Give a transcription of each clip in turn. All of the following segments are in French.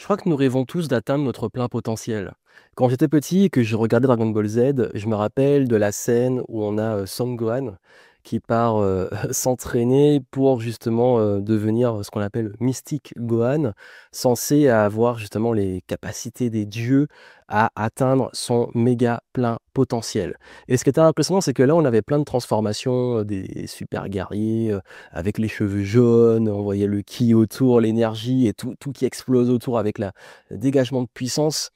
Je crois que nous rêvons tous d'atteindre notre plein potentiel. Quand j'étais petit et que je regardais Dragon Ball Z, je me rappelle de la scène où on a, Son Gohan qui part, s'entraîner pour justement, devenir, ce qu'on appelle Mystic Gohan, censé avoir justement les capacités des dieux à atteindre son méga plein potentiel. Et ce qui était impressionnant, c'est que là, on avait plein de transformations, des super guerriers, avec les cheveux jaunes, on voyait le ki autour, l'énergie et tout qui explose autour avec la le dégagement de puissance.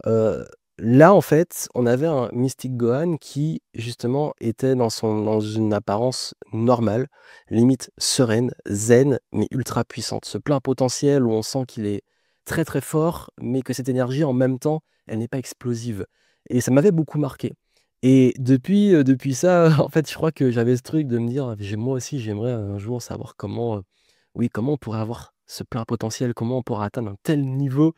Heu, Là, en fait, on avait un Mystic Gohan qui, justement, était dans une apparence normale, limite sereine, zen, mais ultra puissante. Ce plein potentiel où on sent qu'il est très, très fort, mais que cette énergie, en même temps, elle n'est pas explosive et ça m'avait beaucoup marqué et depuis ça, en fait, je crois que j'avais ce truc de me dire: «J'ai moi aussi, j'aimerais un jour savoir comment, oui, comment on pourrait avoir ce plein potentiel? Comment on pourrait atteindre un tel niveau,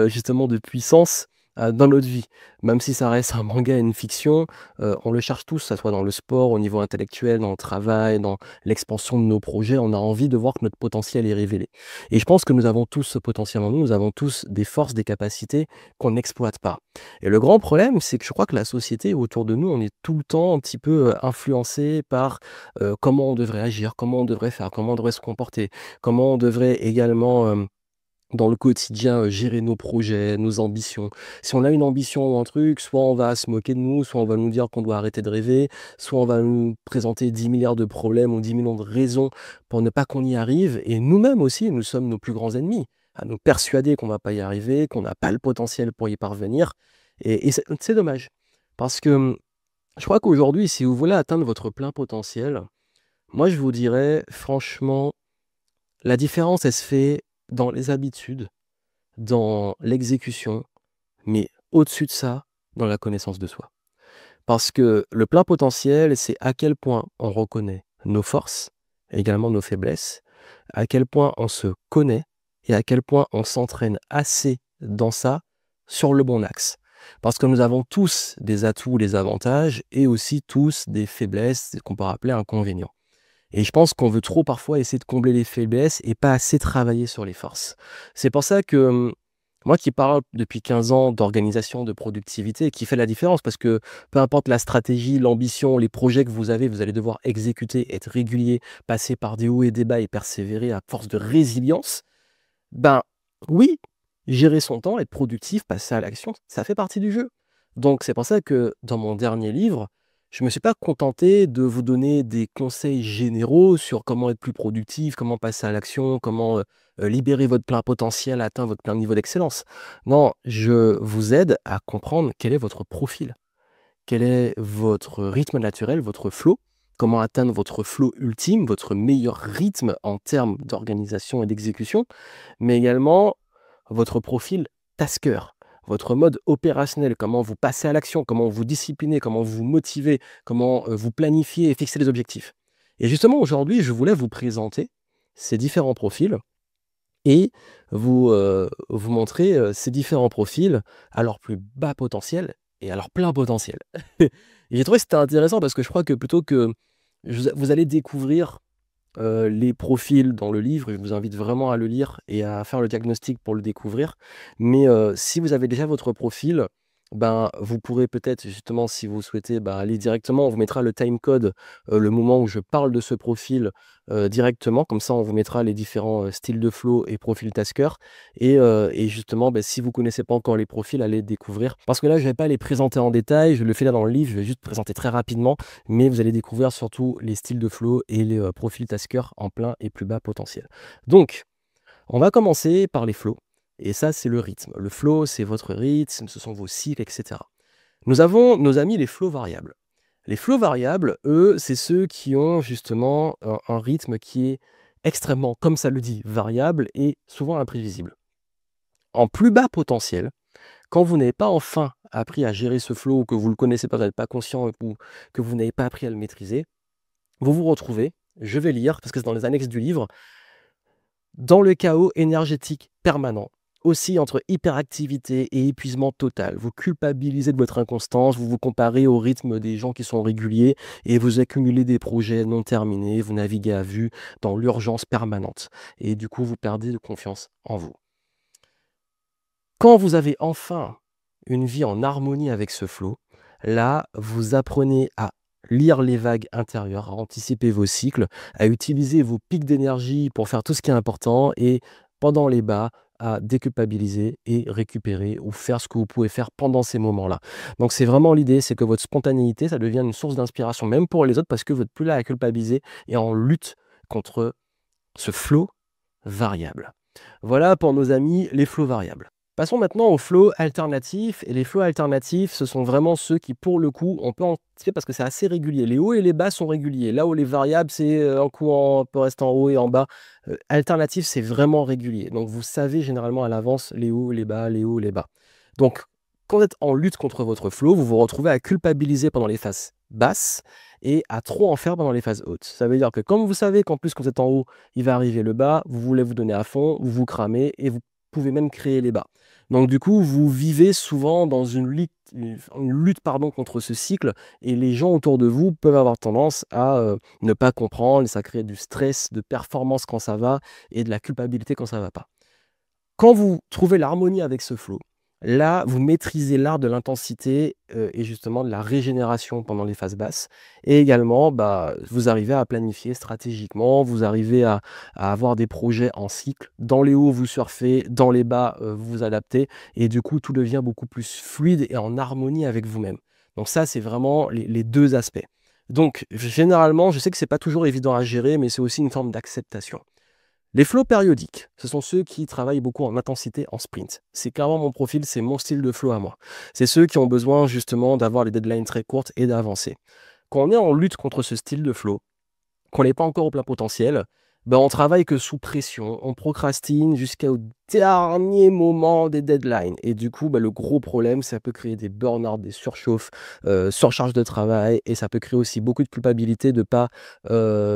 justement de puissance, dans notre vie?» Même si ça reste un manga et une fiction, on le cherche tous, que ça soit dans le sport, au niveau intellectuel, dans le travail, dans l'expansion de nos projets. On a envie de voir que notre potentiel est révélé et je pense que nous avons tous ce potentiel en nous. Nous avons tous des forces, des capacités qu'on n'exploite pas et le grand problème, c'est que je crois que la société autour de nous, on est tout le temps un petit peu, influencés par, comment on devrait agir, comment on devrait faire, comment on devrait se comporter. Comment on devrait également, dans le quotidien, gérer nos projets, nos ambitions. Si on a une ambition ou un truc, soit on va se moquer de nous, soit on va nous dire qu'on doit arrêter de rêver, soit on va nous présenter 10 milliards de problèmes ou 10 millions de raisons pour ne pas qu'on y arrive et nous-mêmes aussi, nous sommes nos plus grands ennemis, à nous persuader qu'on va pas y arriver, qu'on n'a pas le potentiel pour y parvenir et c'est dommage. Parce que, je crois qu'aujourd'hui, si vous voulez atteindre votre plein potentiel, moi je vous dirais franchement la différence, elle se fait dans les habitudes, dans l'exécution, mais au-dessus de ça, dans la connaissance de soi. Parce que le plein potentiel, c'est à quel point on reconnaît nos forces, également nos faiblesses, à quel point on se connaît et à quel point on s'entraîne assez dans ça, sur le bon axe. Parce que nous avons tous des atouts, des avantages et aussi tous des faiblesses qu'on peut appeler inconvénients. Et je pense qu'on veut trop parfois essayer de combler les faiblesses et pas assez travailler sur les forces. C'est pour ça que, moi qui parle depuis 15 ans d'organisation, de productivité, qui fait la différence parce que peu importe la stratégie, l'ambition, les projets que vous avez, vous allez devoir exécuter, être régulier, passer par des hauts et des bas et persévérer à force de résilience. Ben, oui, gérer son temps, être productif, passer à l'action, ça fait partie du jeu. Donc c'est pour ça que dans mon dernier livre, je me suis pas contenté de vous donner des conseils généraux sur comment être plus productif, comment passer à l'action, comment, libérer votre plein potentiel, atteindre votre plein niveau d'excellence. Non, je vous aide à comprendre quel est votre profil. Quel est votre rythme naturel, votre flow? Comment atteindre votre flow ultime, votre meilleur rythme en termes d'organisation et d'exécution? Mais également votre profil tasker, votre mode opérationnel, comment vous passez à l'action, comment vous disciplinez, comment vous motivez, comment, vous planifiez et fixez les objectifs. Et justement aujourd'hui, je voulais vous présenter ces différents profils et vous montrer, ces différents profils à leur plus bas potentiel et à leur plein potentiel. Et j'ai trouvé que c'était intéressant parce que je crois que plutôt que vous allez découvrir les profils dans le livre, je vous invite vraiment à le lire et à faire le diagnostic pour le découvrir. Mais, si vous avez déjà votre profil, ben, vous pourrez peut-être justement si vous souhaitez, bah, aller directement, on vous mettra le timecode, le moment où je parle de ce profil, directement. Comme ça, on vous mettra les différents, styles de flow et profil tasker et justement, bah, si vous connaissez pas encore les profils, allez découvrir. Parce que là, je vais pas les présenter en détail, je le fais là dans le livre, je vais juste présenter très rapidement mais vous allez découvrir surtout les styles de flow et les, profils tasker en plein et plus bas potentiel. Donc, on va commencer par les flows et ça, c'est le rythme. Le flow, c'est votre rythme, ce sont vos cycles et cetera. Nous avons nos amis les flows variables. Les flows variables, eux, c'est ceux qui ont justement un rythme qui est extrêmement, comme ça le dit, variable et souvent imprévisible. En plus bas potentiel, quand vous n'avez pas enfin appris à gérer ce flow ou que vous ne le connaissez pas, vous n'êtes pas conscient ou que vous n'avez pas appris à le maîtriser, vous vous retrouvez, je vais lire parce que c'est dans les annexes du livre, dans le chaos énergétique permanent, aussi entre hyperactivité et épuisement total. Vous culpabilisez de votre inconstance, vous vous comparez au rythme des gens qui sont réguliers et vous accumulez des projets non terminés, vous naviguez à vue dans l'urgence permanente et du coup vous perdez de confiance en vous. Quand vous avez enfin une vie en harmonie avec ce flow, là, vous apprenez à lire les vagues intérieures, à anticiper vos cycles, à utiliser vos pics d'énergie pour faire tout ce qui est important et pendant les bas, à déculpabiliser et récupérer ou faire ce que vous pouvez faire pendant ces moments-là. Donc c'est vraiment l'idée, c'est que votre spontanéité, ça devient une source d'inspiration, même pour les autres, parce que vous n'êtes plus là à culpabiliser et en lutte contre ce flow variable. Voilà pour nos amis les flows variables. Passons maintenant aux flows alternatifs. Et les flows alternatifs, ce sont vraiment ceux qui, pour le coup, on peut anticiper parce que c'est assez régulier. Les hauts et les bas sont réguliers. Là où les variables, c'est un coup on peut rester en haut et en bas. Alternatif, c'est vraiment régulier. Donc vous savez généralement à l'avance les hauts, les bas, les hauts, les bas. Donc quand vous êtes en lutte contre votre flow, vous vous retrouvez à culpabiliser pendant les phases basses et à trop en faire pendant les phases hautes. Ça veut dire que comme vous savez qu'en plus quand vous êtes en haut, il va arriver le bas, vous voulez vous donner à fond, vous vous cramez et vous pouvez même créer les bas. Donc du coup, vous vivez souvent dans une lutte pardon, contre ce cycle et les gens autour de vous peuvent avoir tendance à ne pas comprendre, ça crée du stress de performance quand ça va et de la culpabilité quand ça va pas. Quand vous trouvez l'harmonie avec ce flow, là, vous maîtrisez l'art de l'intensité, et justement de la régénération pendant les phases basses et également, bah, vous arrivez à planifier stratégiquement, vous arrivez à avoir des projets en cycle. Dans les hauts, vous surfez, dans les bas, vous vous adaptez et du coup, tout devient beaucoup plus fluide et en harmonie avec vous-même. Donc ça, c'est vraiment les 2 aspects. Donc généralement, je sais que c'est pas toujours évident à gérer, mais c'est aussi une forme d'acceptation. Les flows périodiques, ce sont ceux qui travaillent beaucoup en intensité, en sprint. C'est clairement mon profil, c'est mon style de flow à moi. C'est ceux qui ont besoin justement d'avoir les deadlines très courtes et d'avancer. Quand on est en lutte contre ce style de flow, qu'on n'est pas encore au plein potentiel, ben on travaille que sous pression, on procrastine jusqu'au dernier moment des deadlines. Et du coup, ben le gros problème, ça peut créer des burn-out, des surchauffes, surcharge de travail, et ça peut créer aussi beaucoup de culpabilité de ne pas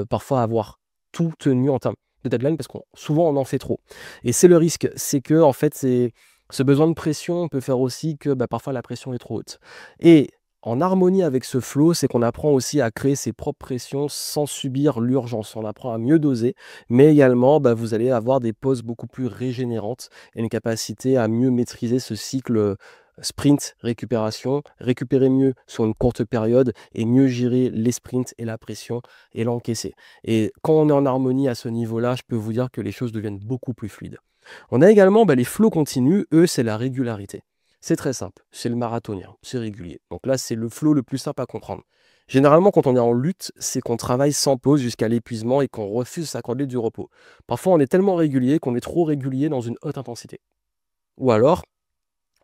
parfois avoir tout tenu en termes de deadline parce qu'on souvent on en fait trop. Et c'est le risque, c'est que en fait, ce besoin de pression peut faire aussi que bah, parfois la pression est trop haute. Et en harmonie avec ce flow, c'est qu'on apprend aussi à créer ses propres pressions sans subir l'urgence. On apprend à mieux doser, mais également, bah, vous allez avoir des pauses beaucoup plus régénérantes et une capacité à mieux maîtriser ce cycle sprint, récupération, récupérer mieux sur une courte période et mieux gérer les sprints et la pression et l'encaisser. Et quand on est en harmonie à ce niveau-là, je peux vous dire que les choses deviennent beaucoup plus fluides. On a également bah, les flots continus, eux, c'est la régularité. C'est très simple, c'est le marathonien, c'est régulier. Donc là, c'est le flow le plus simple à comprendre. Généralement, quand on est en lutte, c'est qu'on travaille sans pause jusqu'à l'épuisement et qu'on refuse de s'accorder du repos. Parfois, on est tellement régulier qu'on est trop régulier dans une haute intensité. Ou alors,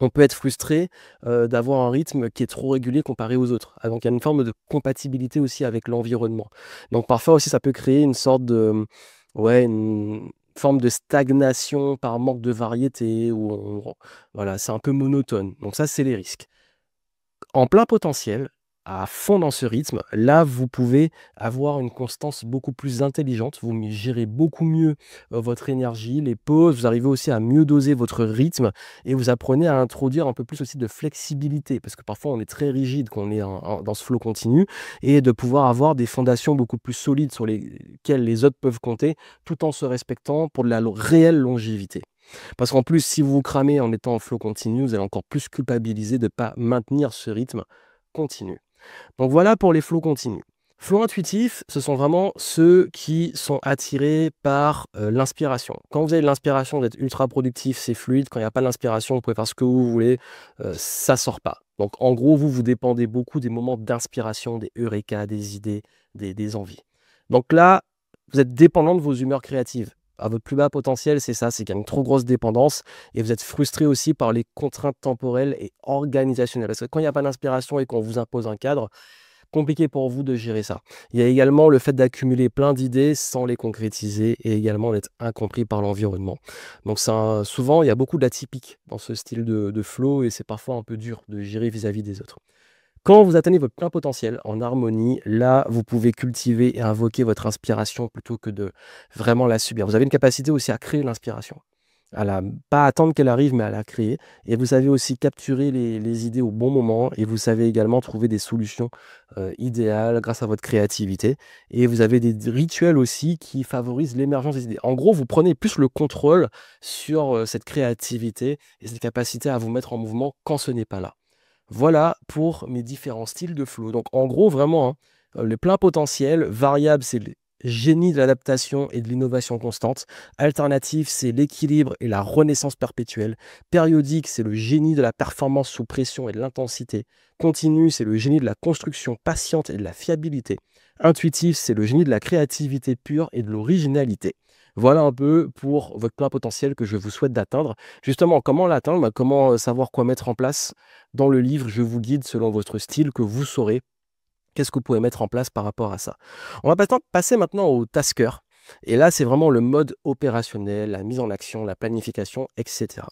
on peut être frustré, d'avoir un rythme qui est trop régulier comparé aux autres. Ah donc il y a une forme de compatibilité aussi avec l'environnement. Donc parfois aussi ça peut créer une sorte de, ouais, une forme de stagnation par manque de variété où voilà, c'est un peu monotone. Donc ça, c'est les risques. En plein potentiel, à fond dans ce rythme, là, vous pouvez avoir une constance beaucoup plus intelligente. Vous gérez beaucoup mieux votre énergie, les pauses. Vous arrivez aussi à mieux doser votre rythme et vous apprenez à introduire un peu plus aussi de flexibilité parce que parfois on est très rigide quand on est dans ce flow continu et de pouvoir avoir des fondations beaucoup plus solides sur lesquelles les autres peuvent compter tout en se respectant pour de la réelle longévité. Parce qu'en plus, si vous vous cramez en étant en flow continu, vous allez encore plus culpabiliser de ne pas maintenir ce rythme continu. Donc voilà pour les flows continus. Flow intuitifs, ce sont vraiment ceux qui sont attirés par l'inspiration. Quand vous avez de l'inspiration, vous êtes ultra productif, c'est fluide. Quand il n'y a pas d'inspiration, vous pouvez faire ce que vous voulez, ça sort pas. Donc en gros, vous dépendez beaucoup des moments d'inspiration, des eureka, des idées, des envies. Donc là, vous êtes dépendant de vos humeurs créatives. À votre plus bas potentiel, c'est ça, c'est qu'il y a une trop grosse dépendance et vous êtes frustré aussi par les contraintes temporelles et organisationnelles. Parce que quand il n'y a pas d'inspiration et qu'on vous impose un cadre, compliqué pour vous de gérer ça. Il y a également le fait d'accumuler plein d'idées sans les concrétiser et également d'être incompris par l'environnement. Donc souvent, il y a beaucoup d'atypiques dans ce style de flow et c'est parfois un peu dur de gérer vis-à-vis des autres. Quand vous atteignez votre plein potentiel en harmonie, là, vous pouvez cultiver et invoquer votre inspiration plutôt que de vraiment la subir. Vous avez une capacité aussi à créer l'inspiration. à la pas attendre qu'elle arrive, mais à la créer et vous savez aussi capturer les idées au bon moment et vous savez également trouver des solutions, idéales grâce à votre créativité et vous avez des rituels aussi qui favorisent l'émergence des idées. En gros, vous prenez plus le contrôle sur, cette créativité et cette capacité à vous mettre en mouvement quand ce n'est pas là. Voilà pour mes différents styles de flow. Donc en gros, vraiment, hein, le plein potentiel, variable, c'est le génie de l'adaptation et de l'innovation constante. Alternatif, c'est l'équilibre et la renaissance perpétuelle. Périodique, c'est le génie de la performance sous pression et de l'intensité. Continu, c'est le génie de la construction patiente et de la fiabilité. Intuitif, c'est le génie de la créativité pure et de l'originalité. Voilà un peu pour votre plein potentiel que je vous souhaite d'atteindre. Justement, comment l'atteindre? Bah, comment savoir quoi mettre en place? Dans le livre, je vous guide selon votre style que vous saurez qu'est-ce que vous pouvez mettre en place par rapport à ça. On va passer maintenant au tasker. Et là, c'est vraiment le mode opérationnel, la mise en action, la planification, etc.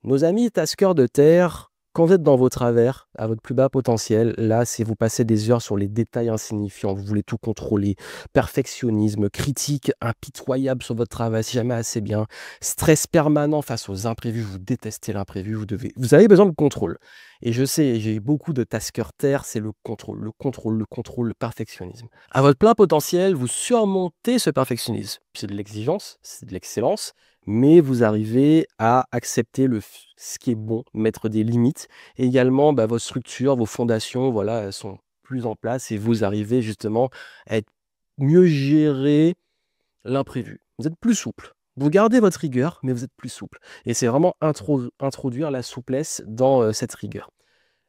Nos amis taskers de terre, quand vous êtes dans vos travers, à votre plus bas potentiel, là, c'est vous passez des heures sur les détails insignifiants, vous voulez tout contrôler, perfectionnisme, critique impitoyable sur votre travail, si jamais assez bien, stress permanent face aux imprévus, vous détestez l'imprévu, vous avez besoin de contrôle. Et je sais, j'ai beaucoup de taskers terre, c'est le contrôle, le contrôle, le contrôle, le perfectionnisme. À votre plein potentiel, vous surmontez ce perfectionnisme. C'est de l'exigence, c'est de l'excellence, mais vous arrivez à accepter ce qui est bon, mettre des limites. Et également, bah, votre structure, vos fondations, voilà, elles sont plus en place et vous arrivez justement à être mieux gérer l'imprévu. Vous êtes plus souple. Vous gardez votre rigueur, mais vous êtes plus souple. Et c'est vraiment introduire la souplesse dans cette rigueur.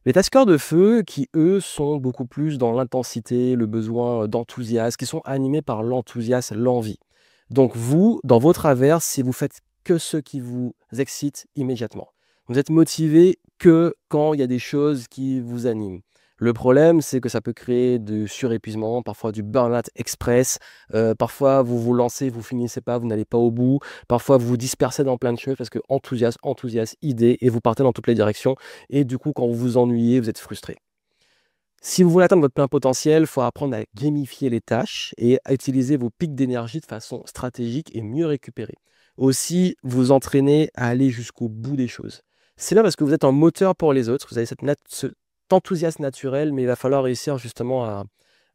Les taskers de feu, qui eux sont beaucoup plus dans l'intensité, le besoin d'enthousiasme, qui sont animés par l'enthousiasme, l'envie. Donc vous, dans vos travers, si vous faites que ce qui vous excite immédiatement. Vous êtes motivé que quand il y a des choses qui vous animent. Le problème, c'est que ça peut créer du surépuisement, parfois du burn-out express. Parfois, vous vous lancez, vous finissez pas, vous n'allez pas au bout. Parfois, vous vous dispersez dans plein de choses parce que enthousiasme, idée, et vous partez dans toutes les directions. Et du coup, quand vous vous ennuyez, vous êtes frustré. Si vous voulez atteindre votre plein potentiel, il faut apprendre à gamifier les tâches et à utiliser vos pics d'énergie de façon stratégique et mieux récupérer. Aussi, vous entraîner à aller jusqu'au bout des choses. C'est là parce que vous êtes un moteur pour les autres, vous avez cet enthousiasme naturel, mais il va falloir réussir justement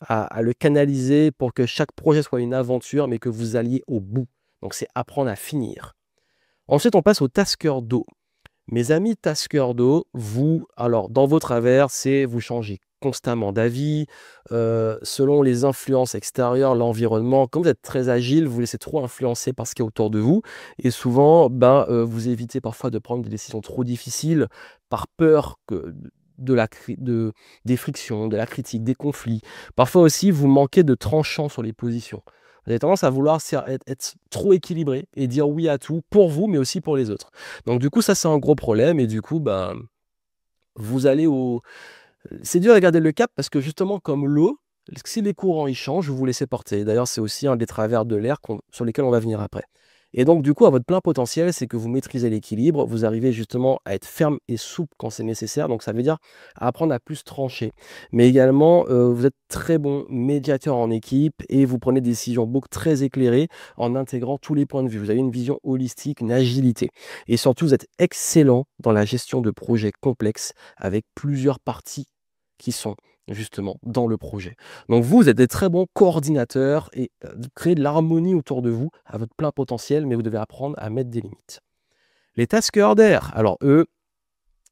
à le canaliser pour que chaque projet soit une aventure, mais que vous alliez au bout. Donc c'est apprendre à finir. Ensuite, on passe au tasker d'eau. Mes amis taskers d'eau, alors dans vos travers, c'est vous changez constamment d'avis, selon les influences extérieures, l'environnement. Comme vous êtes très agile, vous laissez trop influencer par ce qui est autour de vous et souvent, vous évitez parfois de prendre des décisions trop difficiles par peur que des frictions, de la critique, des conflits. Parfois aussi, vous manquez de tranchant sur les positions. Vous avez tendance à vouloir être trop équilibré et dire oui à tout pour vous, mais aussi pour les autres. Donc du coup, ça, c'est un gros problème et du coup, vous allez au c'est dur à garder le cap parce que justement comme l'eau, si les courants, ils changent, vous vous laissez porter. D'ailleurs, c'est aussi un des travers de l'air sur lesquels on va venir après. Et donc du coup, à votre plein potentiel, c'est que vous maîtrisez l'équilibre, vous arrivez justement à être ferme et souple quand c'est nécessaire, donc ça veut dire apprendre à plus trancher. Mais également, vous êtes très bon médiateur en équipe et vous prenez des décisions beaucoup très éclairées en intégrant tous les points de vue. Vous avez une vision holistique, une agilité et surtout, vous êtes excellent dans la gestion de projets complexes avec plusieurs parties qui sont justement dans le projet. Donc vous êtes des très bons coordinateurs et vous créez de l'harmonie autour de vous à votre plein potentiel, mais vous devez apprendre à mettre des limites. Les taskers d'air, alors eux,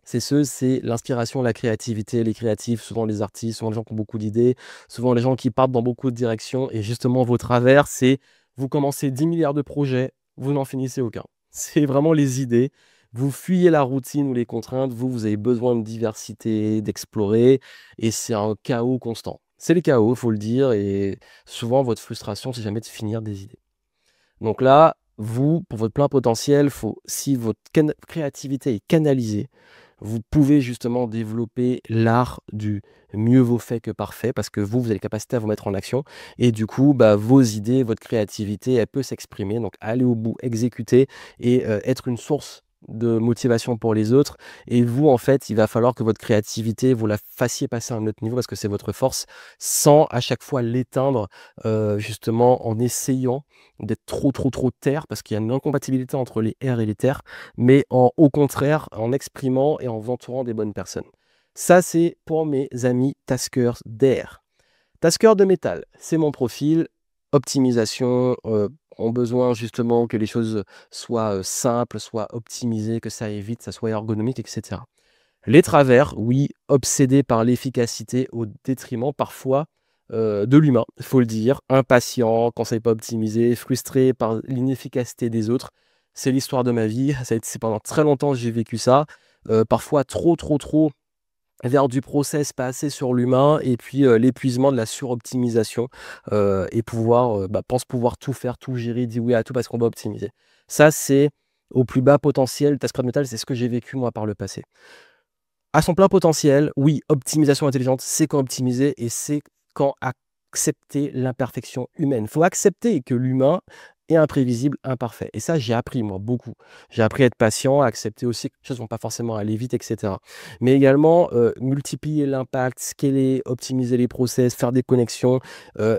c'est l'inspiration, la créativité, les créatifs, souvent les artistes, souvent les gens qui ont beaucoup d'idées, souvent les gens qui partent dans beaucoup de directions et justement vos travers, c'est vous commencez 10 milliards de projets, vous n'en finissez aucun. C'est vraiment les idées. Vous fuyez la routine ou les contraintes, vous avez besoin de diversité, d'explorer et c'est un chaos constant. C'est le chaos, il faut le dire et souvent votre frustration, c'est jamais de finir des idées. Donc là, vous, pour votre plein potentiel, si votre créativité est canalisée, vous pouvez justement développer l'art du mieux vaut fait que parfait parce que vous avez la capacité à vous mettre en action et du coup, vos idées, votre créativité, elle peut s'exprimer. Donc, aller au bout, exécuter et être une source de motivation pour les autres et vous, en fait, il va falloir que votre créativité, vous la fassiez passer à un autre niveau parce que c'est votre force, sans à chaque fois l'éteindre, justement en essayant d'être trop, trop, trop terre parce qu'il y a une incompatibilité entre les airs et les terres, mais au contraire, en exprimant et en vous entourant des bonnes personnes. Ça, c'est pour mes amis taskers d'air. Tasker de métal, c'est mon profil. Optimisation, ont besoin justement que les choses soient, simples, soient optimisées, que ça aille vite, ça soit ergonomique, et cetera. Les travers, oui, obsédés par l'efficacité au détriment parfois, de l'humain, il faut le dire. Impatient quand c'est pas optimisé, frustré par l'inefficacité des autres. C'est l'histoire de ma vie, ça a été c'est pendant très longtemps que j'ai vécu ça. Parfois trop, trop, trop vers du process, pas assez sur l'humain et puis, l'épuisement de la suroptimisation, et pouvoir, pense pouvoir tout faire, tout gérer, dire oui à tout parce qu'on va optimiser. Ça, c'est au plus bas potentiel, Task Rabbit Metal, c'est ce que j'ai vécu moi par le passé. À son plein potentiel, oui, optimisation intelligente, c'est quand optimiser et c'est quand accepter l'imperfection humaine. Il faut accepter que l'humain est imprévisible, imparfait. Et ça, j'ai appris, moi, beaucoup. J'ai appris à être patient, à accepter aussi que les choses ne vont pas forcément aller vite, etc. Mais également, multiplier l'impact, scaler, optimiser les process, faire des connexions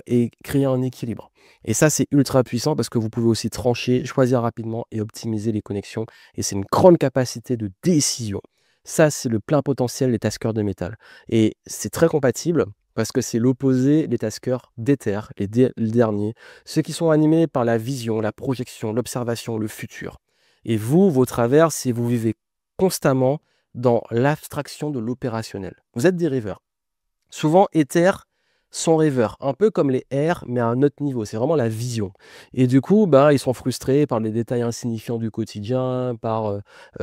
et créer un équilibre. Et ça, c'est ultra puissant parce que vous pouvez aussi trancher, choisir rapidement et optimiser les connexions. Et c'est une grande capacité de décision. Ça, c'est le plein potentiel des taskers de métal et c'est très compatible parce que c'est l'opposé des taskers d'éther, les derniers, ceux qui sont animés par la vision, la projection, l'observation, le futur. Et vous, vos travers, c'est vous vivez constamment dans l'abstraction de l'opérationnel. Vous êtes des rêveurs. Souvent, éther sont rêveurs, un peu comme les R, mais à un autre niveau. C'est vraiment la vision. Et du coup, bah, ils sont frustrés par les détails insignifiants du quotidien, par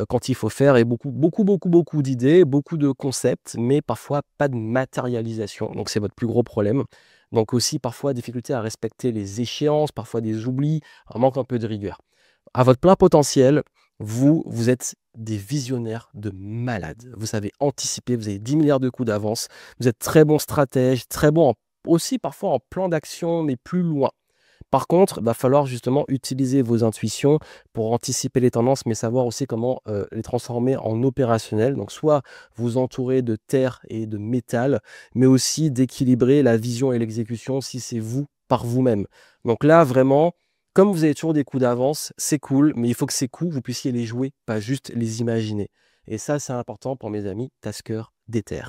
quand il faut faire, et beaucoup, beaucoup, beaucoup, beaucoup d'idées, beaucoup de concepts, mais parfois pas de matérialisation. Donc, c'est votre plus gros problème. Donc, aussi, parfois, difficulté à respecter les échéances, parfois des oublis, un manque un peu de rigueur. À votre plein potentiel, vous êtes des visionnaires de malades. Vous savez anticiper, vous avez 10 milliards de coups d'avance. Vous êtes très bon stratège, très bon aussi parfois en plan d'action, mais plus loin. Par contre, il va falloir justement utiliser vos intuitions pour anticiper les tendances, mais savoir aussi comment les transformer en opérationnel. Donc, soit vous entourer de terre et de métal, mais aussi d'équilibrer la vision et l'exécution si c'est vous par vous-même. Donc là, vraiment, comme vous avez toujours des coups d'avance, c'est cool, mais il faut que ces coups, vous puissiez les jouer, pas juste les imaginer. Et ça, c'est important pour mes amis taskers d'Ether.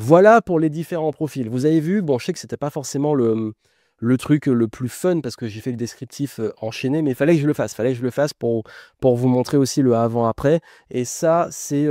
Voilà pour les différents profils. Vous avez vu, bon, je sais que c'était pas forcément le truc le plus fun parce que j'ai fait le descriptif enchaîné, mais il fallait que je le fasse. Fallait que je le fasse pour vous montrer aussi le avant-après. Et ça, c'est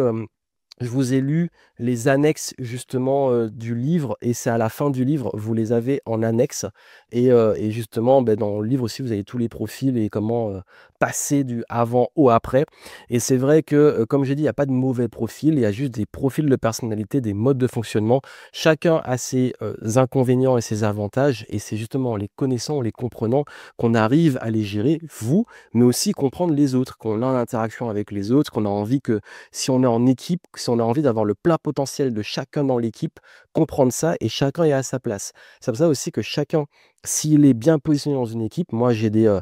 je vous ai lu les annexes justement, du livre et c'est à la fin du livre, vous les avez en annexe et justement, dans le livre aussi, vous avez tous les profils et comment, passer du avant au après et c'est vrai que, comme j'ai dit, il y a pas de mauvais profil, il y a juste des profils de personnalité, des modes de fonctionnement. Chacun a ses, inconvénients et ses avantages et c'est justement en les connaissant, en les comprenant qu'on arrive à les gérer, vous, mais aussi comprendre les autres, qu'on a une interaction avec les autres, qu'on a envie que si on est en équipe, si on a envie d'avoir le plein potentiel de chacun dans l'équipe, comprendre ça et chacun est à sa place. C'est pour ça aussi que chacun, s'il est bien positionné dans une équipe, moi j'ai des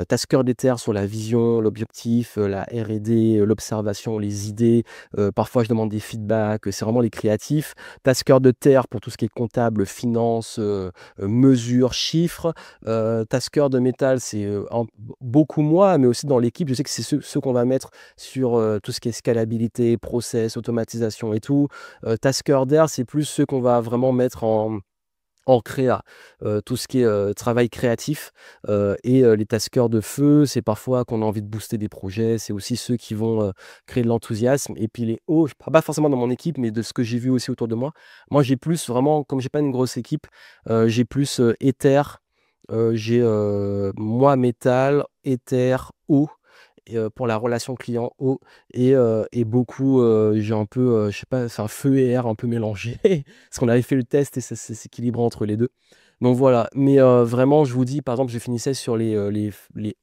taskers d'éther sur la vision, l'objectif, la R&D, l'observation, les idées. Parfois je demande des feedbacks, c'est vraiment les créatifs. Taskers de terre pour tout ce qui est comptable, finance, mesures, chiffres. Taskers de métal, c'est beaucoup moi, mais aussi dans l'équipe, je sais que c'est ceux qu'on va mettre sur tout ce qui est scalabilité, process, automatisation et tout. Tasker d'air, c'est plus ceux qu'on va vraiment mettre en créa, tout ce qui est travail créatif et les taskers de feu, c'est parfois qu'on a envie de booster des projets, c'est aussi ceux qui vont créer de l'enthousiasme. Et puis les hauts, je parle pas forcément dans mon équipe, mais de ce que j'ai vu aussi autour de moi. Moi, j'ai plus vraiment, comme j'ai pas une grosse équipe, j'ai plus éther, j'ai moi métal, éther, eau et pour la relation client eau et beaucoup, j'ai un peu, je sais pas, c'est un feu et air un peu mélangé. Parce qu'on avait fait le test et ça s'équilibre entre les 2. Donc voilà, mais vraiment je vous dis, par exemple, je finissais sur les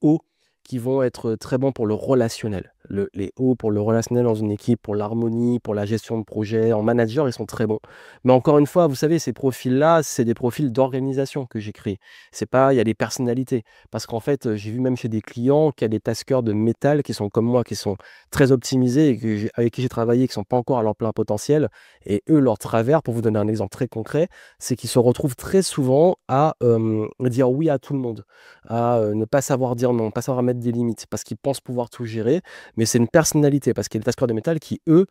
hauts qui vont être très bons pour le relationnel. les hauts pour le relationnel dans une équipe, pour l'harmonie, pour la gestion de projet. En manager, ils sont très bons. Mais encore une fois, vous savez, ces profils-là, c'est des profils d'organisation que j'ai créés. C'est pas il y a des personnalités. Parce qu'en fait, j'ai vu même chez des clients qu'il y a des taskers de métal qui sont comme moi, qui sont très optimisés et avec qui j'ai travaillé, qui sont pas encore à leur plein potentiel. Et eux, leur travers, pour vous donner un exemple très concret, c'est qu'ils se retrouvent très souvent à dire oui à tout le monde, à ne pas savoir dire non, pas savoir mettre des limites, parce qu'ils pensent pouvoir tout gérer, mais c'est une personnalité, parce qu'il y a des taskers de métal qui, eux,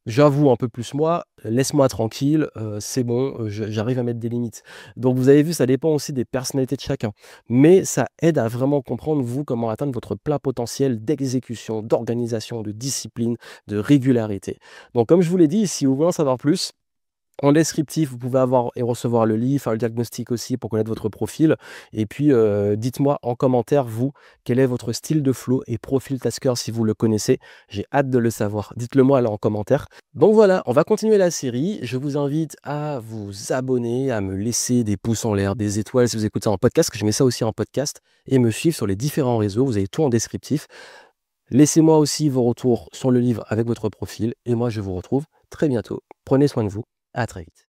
j'avoue un peu plus moi, laisse-moi tranquille, c'est bon, j'arrive à mettre des limites. Donc vous avez vu, ça dépend aussi des personnalités de chacun. Mais ça aide à vraiment comprendre, vous, comment atteindre votre plein potentiel d'exécution, d'organisation, de discipline, de régularité. Donc comme je vous l'ai dit, si vous voulez en savoir plus, en descriptif, vous pouvez avoir et recevoir le livre, faire le diagnostic aussi pour connaître votre profil. Et puis, dites-moi en commentaire, vous, quel est votre style de flow et profil Tasker si vous le connaissez. J'ai hâte de le savoir. Dites-le moi là en commentaire. Donc voilà, on va continuer la série. Je vous invite à vous abonner, à me laisser des pouces en l'air, des étoiles si vous écoutez ça en podcast, parce que je mets ça aussi en podcast, et me suivre sur les différents réseaux. Vous avez tout en descriptif. Laissez-moi aussi vos retours sur le livre avec votre profil. Et moi, je vous retrouve très bientôt. Prenez soin de vous. À très vite.